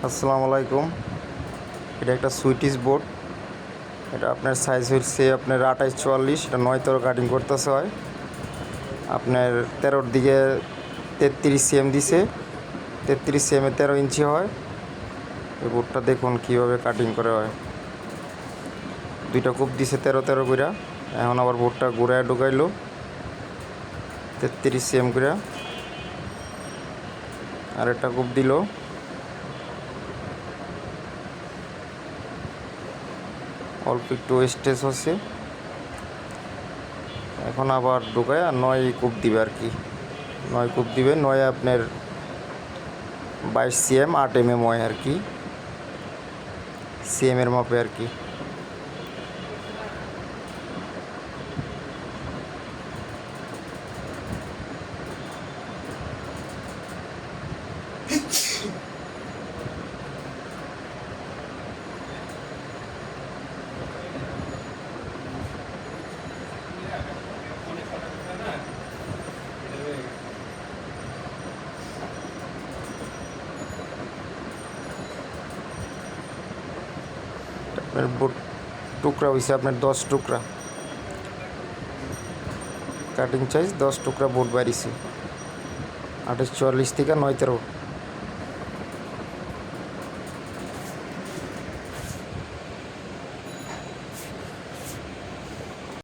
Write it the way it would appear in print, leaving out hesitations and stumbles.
আসসালামু আলাইকুম। এটা একটা সুইটিস বোর্ড। এটা আপনার সাইজ হচ্ছে আপনার 28-44, এটা 9 কাটিং করতেছে হয় আপনার 13-র দিকে 33 সিএম দিছে, 33 সিএমে 13 ইঞ্চি হয়। এই বোর্ডটা দেখুন কীভাবে কাটিং করে হয়। দুইটা কূপ দিছে 13-13 করে। এখন আবার বোর্ডটা ঘুরায় ঢুকাইলো 33 সিএম করে, আর একটা কূপ দিল। অল্প একটু স্টেজ হচ্ছে, এখন আবার ঢুকায় আর 9 কূপ দিবে আর কি। 9 কূপ দিবে, 9 আপনার 22 সিএম 8 mm হয় আর কি, সিএমের মাপে আর কি। আপনার বোর্ড টুকরা হয়েছে আপনার 10 টুকরা, কাটিং সাইজ 10 টুকরা বোর্ড বাড়িছে 28-44 থেকে 9-13।